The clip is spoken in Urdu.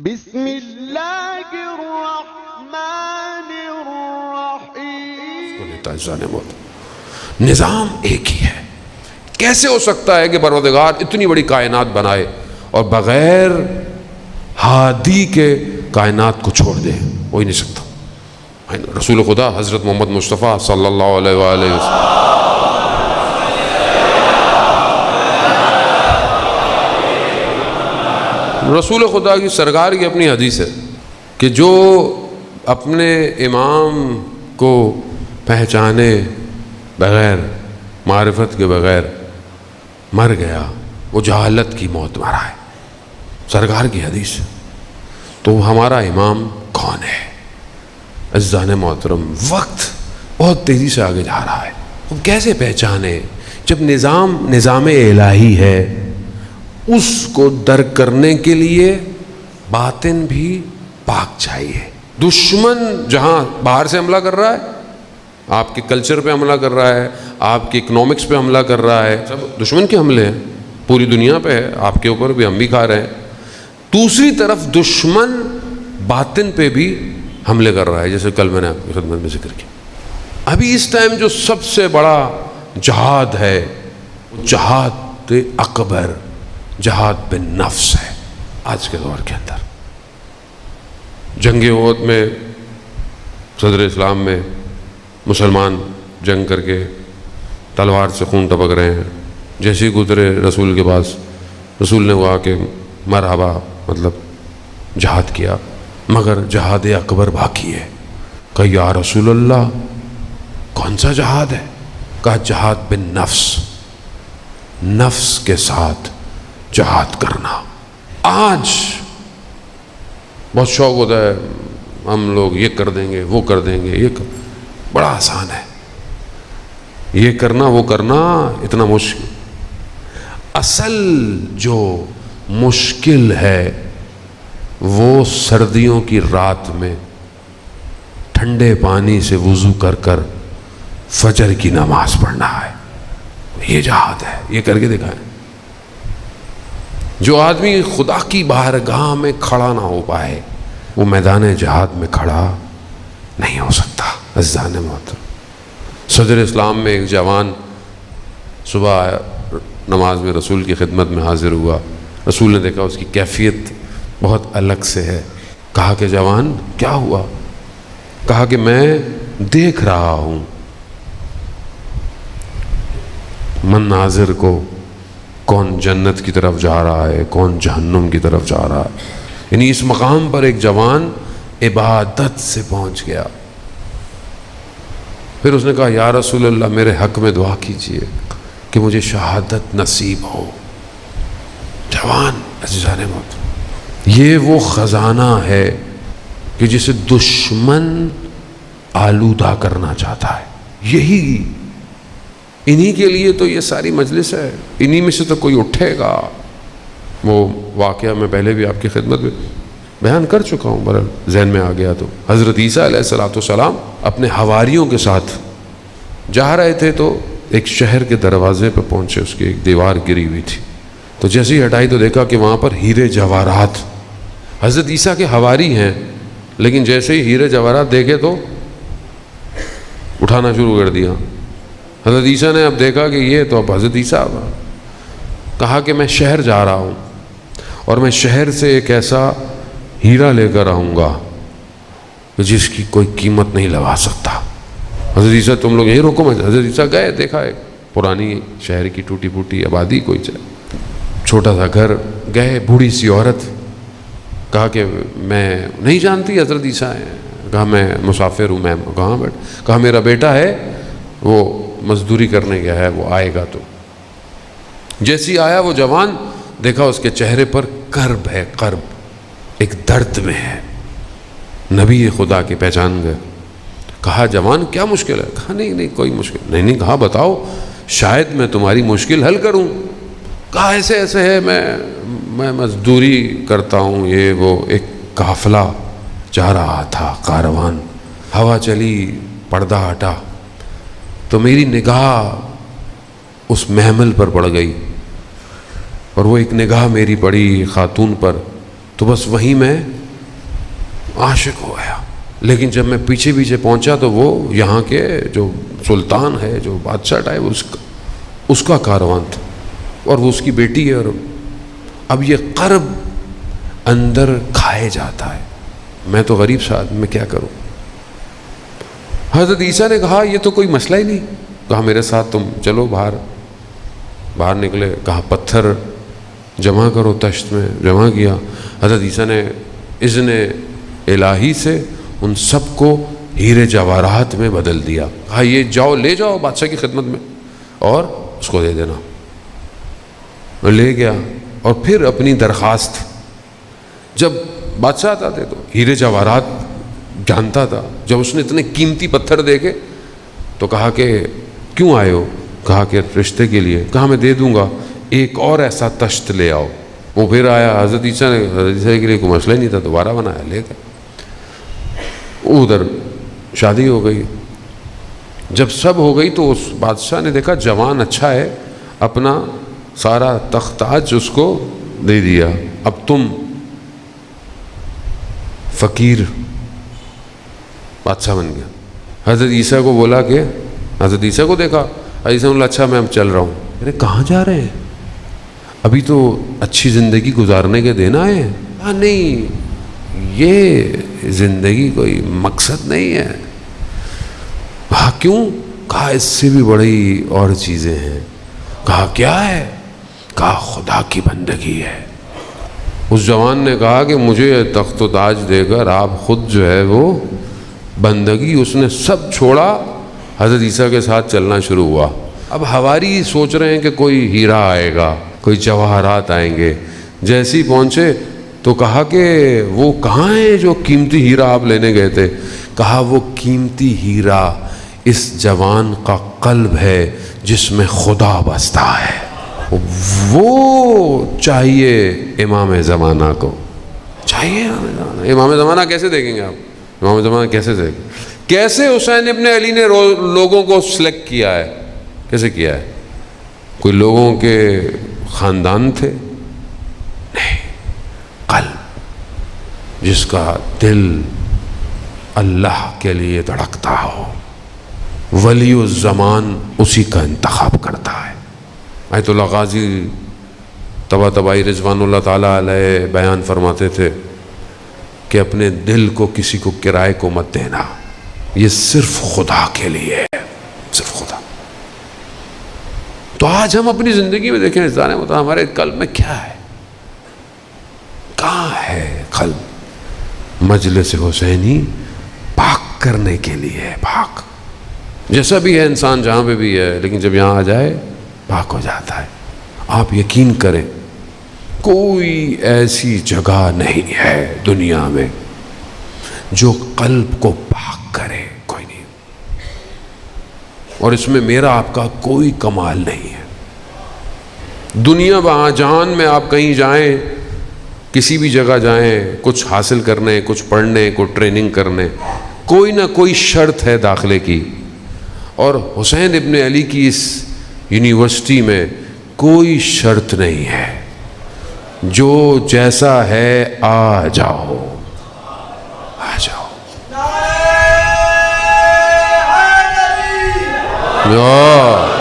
بسم اللہ الرحمن الرحیم۔ نظام ایک ہی ہے۔ کیسے ہو سکتا ہے کہ پروردگار اتنی بڑی کائنات بنائے اور بغیر ہادی کے کائنات کو چھوڑ دے؟ ہو ہی نہیں سکتا۔ رسول خدا حضرت محمد مصطفیٰ صلی اللہ علیہ وآلہ وسلم رسول خدا کی سرکار کی اپنی حدیث ہے کہ جو اپنے امام کو پہچانے بغیر، معرفت کے بغیر مر گیا وہ جہالت کی موت مرا ہے۔ سرکار کی حدیث۔ تو ہمارا امام کون ہے؟ عزیزان محترم، وقت بہت تیزی سے آگے جا رہا ہے۔ وہ کیسے پہچانے جب نظام الہی ہے؟ اس کو درک کرنے کے لیے باطن بھی پاک چاہیے۔ دشمن جہاں باہر سے حملہ کر رہا ہے، آپ کے کلچر پہ حملہ کر رہا ہے، آپ کی اکنامکس پہ حملہ کر رہا ہے، سب دشمن کے حملے ہیں، پوری دنیا پہ ہے، آپ کے اوپر بھی ہم بھی کھا رہے ہیں۔ دوسری طرف دشمن باطن پہ بھی حملے کر رہا ہے، جیسے کل میں نے آپ کی خدمت میں ذکر کیا۔ ابھی اس ٹائم جو سب سے بڑا جہاد ہے وہ جہاد اکبر، جہاد بن نفس ہے۔ آج کے دور کے اندر جنگ احد میں صدر اسلام میں مسلمان جنگ کر کے تلوار سے خون ٹپک رہے ہیں، جیسے ہی گزرے رسول کے پاس، رسول نے کہا کہ مرحبا، مطلب جہاد کیا، مگر جہاد اکبر باقی ہے۔ کہا یا رسول اللہ کون سا جہاد ہے؟ کہا جہاد بن نفس، نفس کے ساتھ جہاد کرنا۔ آج بہت شوق ہوتا ہے، ہم لوگ یہ کر دیں گے، وہ کر دیں گے، بڑا آسان ہے یہ کرنا وہ کرنا، اتنا مشکل۔ اصل جو مشکل ہے وہ سردیوں کی رات میں ٹھنڈے پانی سے وضو کر کر فجر کی نماز پڑھنا ہے۔ یہ جہاد ہے، یہ کر کے دکھائیں۔ جو آدمی خدا کی بارگاہ میں کھڑا نہ ہو پائے وہ میدان جہاد میں کھڑا نہیں ہو سکتا۔ عزیزان محترم، صدر اسلام میں ایک جوان صبح نماز میں رسول کی خدمت میں حاضر ہوا۔ رسول نے دیکھا اس کی کیفیت بہت الگ سے ہے۔ کہا کہ جوان کیا ہوا؟ کہا کہ میں دیکھ رہا ہوں مناظر کو، کون جنت کی طرف جا رہا ہے، کون جہنم کی طرف جا رہا ہے۔ یعنی اس مقام پر ایک جوان عبادت سے پہنچ گیا۔ پھر اس نے کہا یا رسول اللہ میرے حق میں دعا کیجئے کہ مجھے شہادت نصیب ہو۔ جوان، عزیزان محترم، یہ وہ خزانہ ہے کہ جسے دشمن آلودہ کرنا چاہتا ہے۔ انہی کے لیے تو یہ ساری مجلس ہے، انہی میں سے تو کوئی اٹھے گا۔ وہ واقعہ میں پہلے بھی آپ کی خدمت میں بیان کر چکا ہوں، برحال ذہن میں آ گیا تو حضرت عیسیٰ علیہ السلام اپنے حواریوں کے ساتھ جا رہے تھے تو ایک شہر کے دروازے پہ پہنچے، اس کی ایک دیوار گری ہوئی تھی، تو جیسے ہی ہٹائی تو دیکھا کہ وہاں پر ہیرے جواہرات۔ حضرت عیسیٰ کے حواری ہیں، لیکن جیسے ہی ہیرے جواہرات دیکھے تو اٹھانا شروع کر دیا۔ حضرت عیسیٰ نے اب دیکھا کہ یہ تو اب حضرت عیسیٰ، کہا کہ میں شہر جا رہا ہوں اور میں شہر سے ایک ایسا ہیرا لے کر آؤں گا جس کی کوئی قیمت نہیں لگا سکتا۔ حضرت عیسیٰ تم لوگ یہیں رکو۔ میں حضرت عیسیٰ گئے، دیکھا ایک پرانی شہر کی ٹوٹی پھوٹی آبادی، کوئی چھوٹا سا گھر، گئے، بوڑھی سی عورت، کہا کہ میں نہیں جانتی حضرت عیسیٰ ہیں؟ کہا میں مسافر ہوں، میں کہاں بیٹھ؟ کہا میرا بیٹا ہے، وہ مزدوری کرنے گیا ہے، وہ آئے گا۔ تو جیسی آیا وہ جوان، دیکھا اس کے چہرے پر کرب ہے، کرب، ایک درد میں ہے۔ نبی خدا کی پہچان گئے۔ کہا جوان کیا مشکل ہے؟ کہا نہیں کوئی مشکل نہیں۔ کہا بتاؤ شاید میں تمہاری مشکل حل کروں۔ کہا ایسے ہے، میں مزدوری کرتا ہوں، یہ وہ۔ ایک قافلہ جا رہا تھا، کاروان، ہوا چلی، پردہ ہٹا تو میری نگاہ اس محمل پر پڑ گئی، اور وہ ایک نگاہ میری پڑی خاتون پر تو بس وہیں میں عاشق ہو گیا. لیکن جب میں پیچھے پیچھے پہنچا تو وہ یہاں کے جو سلطان ہے, جو بادشاہ ٹائپ, اس کا کاروان تھا, اور وہ اس کی بیٹی ہے. اور اب یہ قرب اندر کھائے جاتا ہے. میں تو غریب سا آدمی, میں کیا کروں؟ حضرت عیسیٰ نے کہا یہ تو کوئی مسئلہ ہی نہیں. کہا میرے ساتھ تم چلو باہر نکلے. کہا پتھر جمع کرو, تشت میں جمع کیا. حضرت عیسیٰ نے اذن الہی سے ان سب کو ہیرے جواہرات میں بدل دیا. کہا یہ جاؤ, لے جاؤ بادشاہ کی خدمت میں اور اس کو دے دینا. اور لے گیا. اور پھر اپنی درخواست, جب بادشاہ آتا تھے تو ہیرے جواہرات جانتا تھا. جب اس نے اتنے قیمتی پتھر دیکھے تو کہا کہ کیوں آئے ہو؟ کہا کہ رشتے کے لیے. کہا میں دے دوں گا, ایک اور ایسا تشت لے آؤ. وہ پھر آیا. حضرت عیسیٰ کے لیے کوئی مسئلہ ہی نہیں تھا, دوبارہ بنایا, لے گئے. ادھر شادی ہو گئی. جب سب ہو گئی تو اس بادشاہ نے دیکھا جوان اچھا ہے, اپنا سارا تخت تاج اس کو دے دیا. اب تم فقیر بادشاہ بن گیا. حضرت عیسیٰ کو بولا کہ حضرت عیسیٰ کو دیکھا. عیسیٰ بولا اچھا میں اب چل رہا ہوں. ارے کہاں جا رہے ہیں؟ ابھی تو اچھی زندگی گزارنے کے دن آئے ہیں. ہاں نہیں, یہ زندگی کوئی مقصد نہیں ہے. کہا کیوں؟ کہا اس سے بھی بڑی اور چیزیں ہیں. کہا کیا ہے؟ کہا خدا کی بندگی ہے. اس جوان نے کہا کہ مجھے تخت و تاج دے کر آپ خود جو ہے وہ بندگی, اس نے سب چھوڑا, حضرت عیسیٰ کے ساتھ چلنا شروع ہوا. اب حواری سوچ رہے ہیں کہ کوئی ہیرا آئے گا, کوئی جواہرات آئیں گے. جیسے ہی پہنچے تو کہا کہ وہ کہاں ہے جو قیمتی ہیرا آپ لینے گئے تھے؟ کہا وہ قیمتی ہیرا اس جوان کا قلب ہے جس میں خدا بستا ہے. وہ چاہیے امام زمانہ کو, چاہیے امام زمانہ. کیسے دیکھیں گے آپ امام زمانہ؟ کیسے دیکھیں؟ کیسے حسین ابن علی نے لوگوں کو سلیکٹ کیا ہے؟ کیسے کیا ہے؟ کوئی لوگوں کے خاندان تھے؟ نہیں, قلب جس کا دل اللہ کے لیے دھڑکتا ہو, ولی الزمان اسی کا انتخاب کرتا ہے. آیت اللہ غازی طباطبائی رضوان اللہ تعالیٰ علیہ بیان فرماتے تھے کہ اپنے دل کو کسی کو کرائے کو مت دینا, یہ صرف خدا کے لیے ہے, صرف خدا. تو آج ہم اپنی زندگی میں دیکھیں ہمارے قلب میں کیا ہے, کہاں ہے قلب؟ مجلس حسینی پاک کرنے کے لیے, پاک جیسا بھی ہے انسان جہاں پہ بھی ہے, لیکن جب یہاں آ جائے پاک ہو جاتا ہے. آپ یقین کریں کوئی ایسی جگہ نہیں ہے دنیا میں جو قلب کو پاک کرے, کوئی نہیں. اور اس میں میرا آپ کا کوئی کمال نہیں ہے. دنیا وہاں جہان میں آپ کہیں جائیں, کسی بھی جگہ جائیں, کچھ حاصل کرنے, کچھ پڑھنے, کوئی ٹریننگ کرنے, کوئی نہ کوئی شرط ہے داخلے کی. اور حسین ابن علی کی اس یونیورسٹی میں کوئی شرط نہیں ہے. جو جیسا ہے آ جاؤ, آ جاؤ. یا